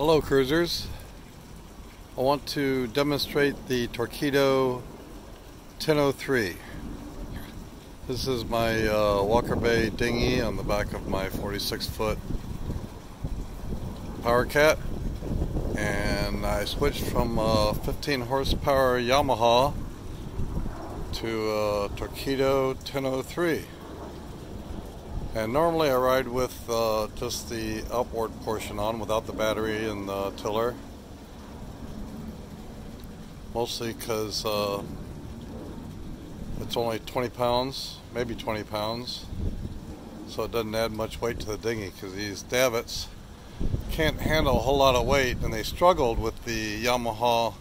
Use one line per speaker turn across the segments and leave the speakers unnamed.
Hello cruisers, I want to demonstrate the Torqueedo 1003. This is my Walker Bay dinghy on the back of my 46-foot Power Cat, and I switched from 15 horsepower Yamaha to Torqueedo 1003. And normally I ride with just the outboard portion on without the battery and the tiller. Mostly because it's only 20 pounds, maybe 20 pounds. So it doesn't add much weight to the dinghy because these davits can't handle a whole lot of weight, and they struggled with the Yamaha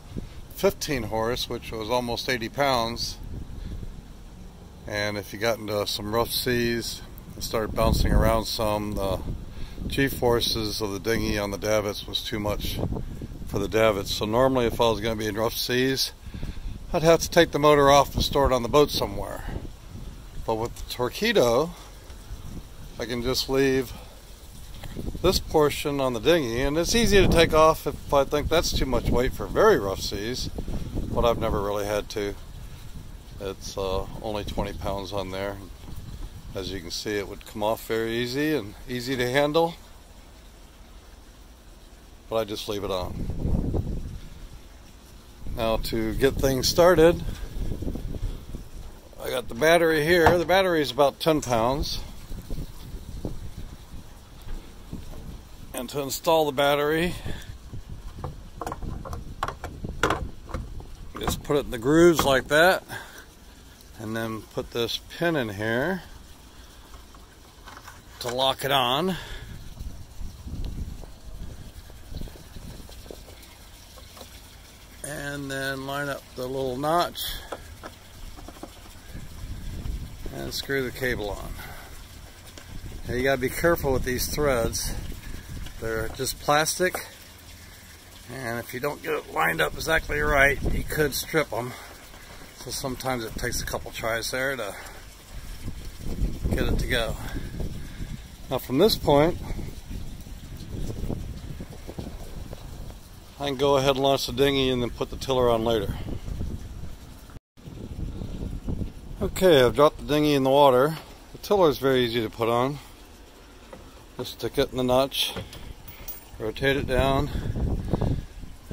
15 horse, which was almost 80 pounds. And if you got into some rough seas, started bouncing around some, the G-forces of the dinghy on the davits was too much for the davits. So normally if I was going to be in rough seas, I'd have to take the motor off and store it on the boat somewhere. But with the Torqueedo, I can just leave this portion on the dinghy, and it's easy to take off if I think that's too much weight for very rough seas, but I've never really had to. It's only 20 pounds on there. As you can see, it would come off very easy and easy to handle, but I just leave it on. Now to get things started, I got the battery here. The battery is about 10 pounds. And to install the battery, just put it in the grooves like that, and then put this pin in here to lock it on. And then line up the little notch and screw the cable on. Now you gotta be careful with these threads. They're just plastic, and if you don't get it lined up exactly right, you could strip them. So sometimes it takes a couple tries there to get it to go. Now from this point, I can go ahead and launch the dinghy and then put the tiller on later. Okay, I've dropped the dinghy in the water. The tiller is very easy to put on. Just stick it in the notch, rotate it down,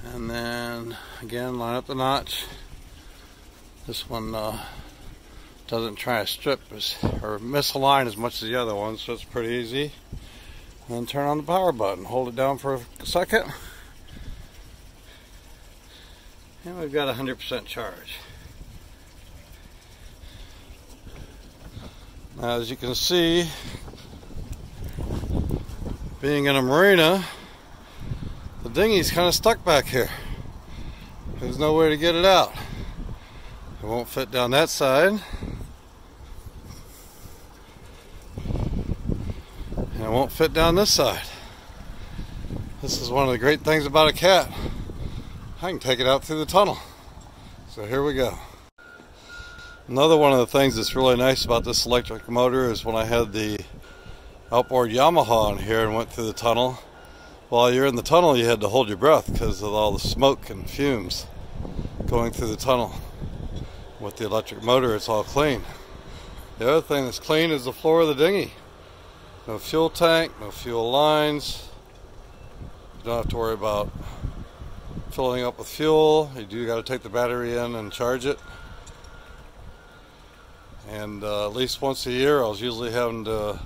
and then again line up the notch. This one doesn't try to strip or misalign as much as the other one, so it's pretty easy. And then turn on the power button, hold it down for a second, and we've got 100% charge. Now as you can see, being in a marina, the dinghy's kind of stuck back here. There's no way to get it out. It won't fit down that side. And it won't fit down this side. This is one of the great things about a cat. I can take it out through the tunnel. So here we go. Another one of the things that's really nice about this electric motor is when I had the outboard Yamaha on here and went through the tunnel. While you're in the tunnel, you had to hold your breath because of all the smoke and fumes going through the tunnel. With the electric motor, it's all clean. The other thing that's clean is the floor of the dinghy. No fuel tank, no fuel lines. You don't have to worry about filling up with fuel. You do got to take the battery in and charge it. And at least once a year, I was usually having to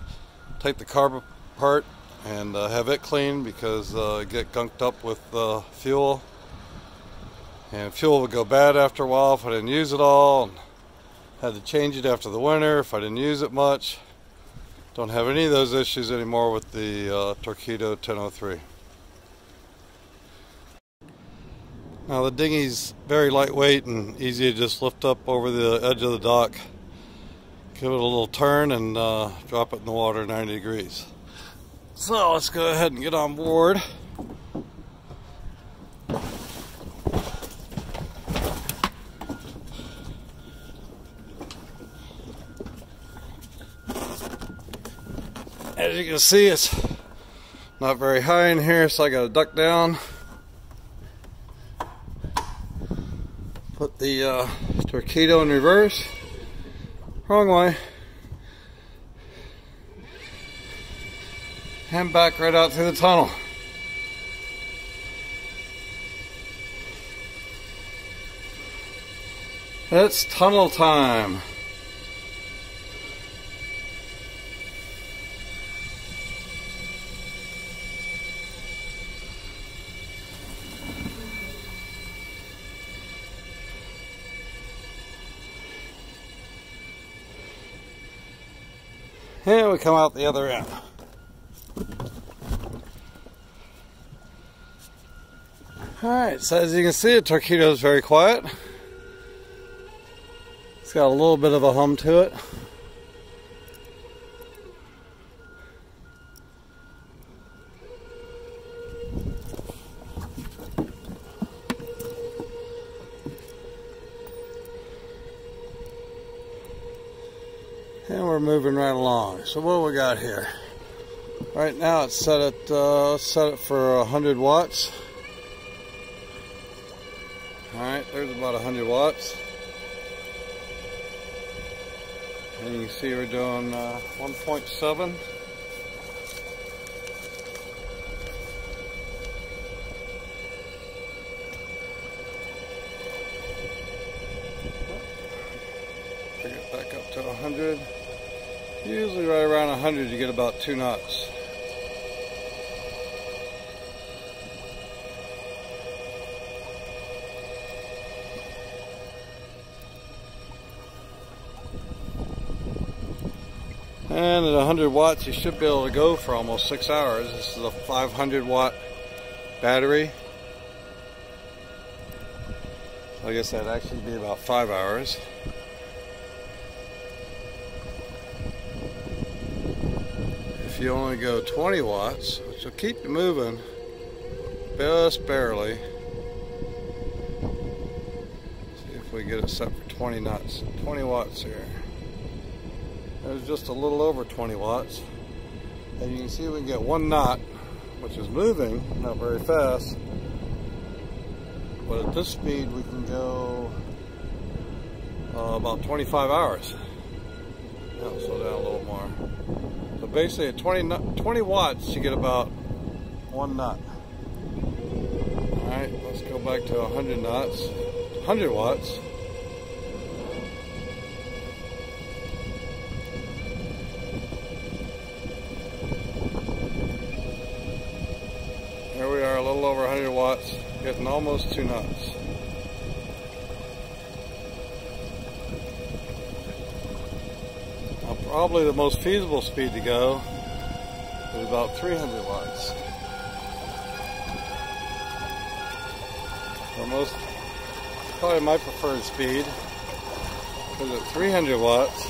take the carb apart and have it cleaned because it get gunked up with fuel. And fuel would go bad after a while if I didn't use it all. And had to change it after the winter if I didn't use it much. Don't have any of those issues anymore with the Torqueedo 1003. Now the dinghy's very lightweight and easy to just lift up over the edge of the dock, give it a little turn, and drop it in the water 90 degrees. So let's go ahead and get on board. As you can see, it's Not very high in here, so I got to duck down. Put the Torqueedo in reverse. Wrong way. And back right out through the tunnel. It's tunnel time. And we come out the other end. Alright, so as you can see, the Torqueedo is very quiet. It's got a little bit of a hum to it. And we're moving right along. So what do we got here? Right now it's set at set it for 100 watts. Alright, there's about 100 watts. And you can see we're doing 1.7. Bring it back up to 100. Usually right around 100 you get about 2 knots. And at 100 watts you should be able to go for almost 6 hours. This is a 500 watt battery. So I guess that'd actually be about 5 hours. If you only go 20 watts, which will keep you moving just barely. See if we get it set for 20 knots. 20 watts here. There's just a little over 20 watts. And you can see we can get 1 knot, which is moving, not very fast. But at this speed we can go about 25 hours. I'll slow down a little more. So basically at 20 watts you get about 1 knot. Alright, let's go back to 100 knots. 100 watts. Here we are, a little over 100 watts, getting almost 2 knots. Now, probably the most feasible speed to go is about 300 watts. Probably my preferred speed, because at 300 watts,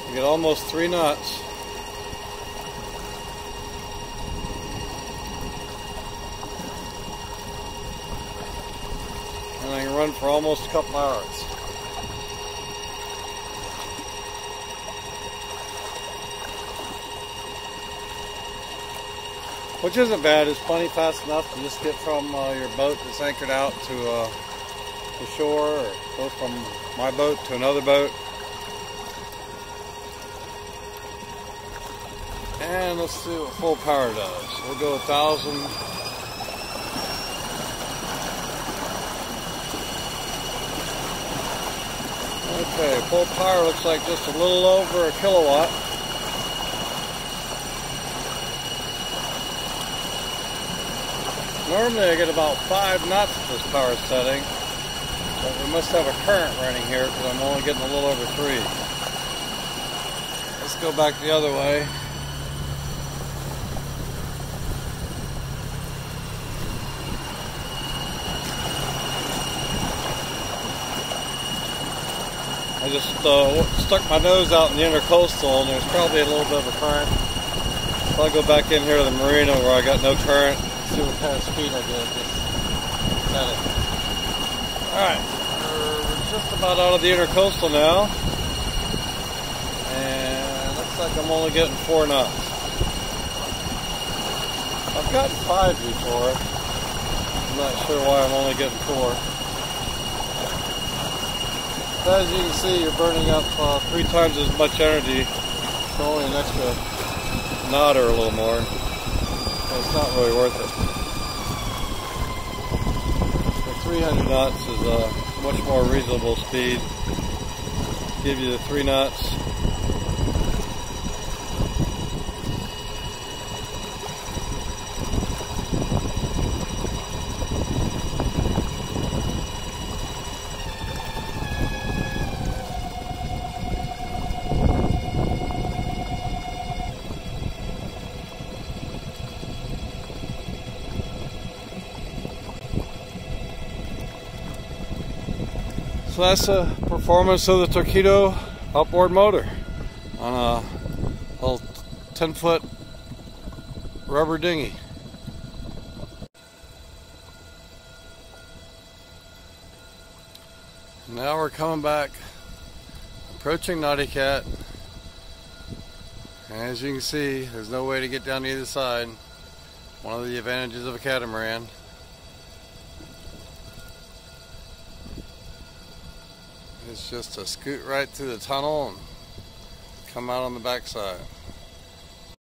you get almost 3 knots. And I can run for almost a couple hours. Which isn't bad, it's plenty fast enough to just get from your boat that's anchored out to the shore, or go from my boat to another boat. And let's see what full power does. We'll go 1,000. Okay, full power looks like just a little over a kilowatt. Normally I get about 5 knots at this power setting, but we must have a current running here because I'm only getting a little over 3. Let's go back the other way. I just stuck my nose out in the intercoastal and there's probably a little bit of a current. So I'll go back in here to the marina where I got no current, see what kind of speed I did. Just set it. Alright, we're just about out of the intercoastal now. And looks like I'm only getting 4 knots. I've gotten 5 before. I'm not sure why I'm only getting 4. But as you can see, you're burning up 3 times as much energy for only an extra knot or a little more. So it's not really worth it. The 300 knots is a much more reasonable speed. Give you the 3 knots. So that's the performance of the Torqueedo outboard motor on a little 10-foot rubber dinghy. Now we're coming back, approaching Naughty Cat. And as you can see, there's no way to get down either side. One of the advantages of a catamaran. It's just to scoot right through the tunnel and come out on the backside.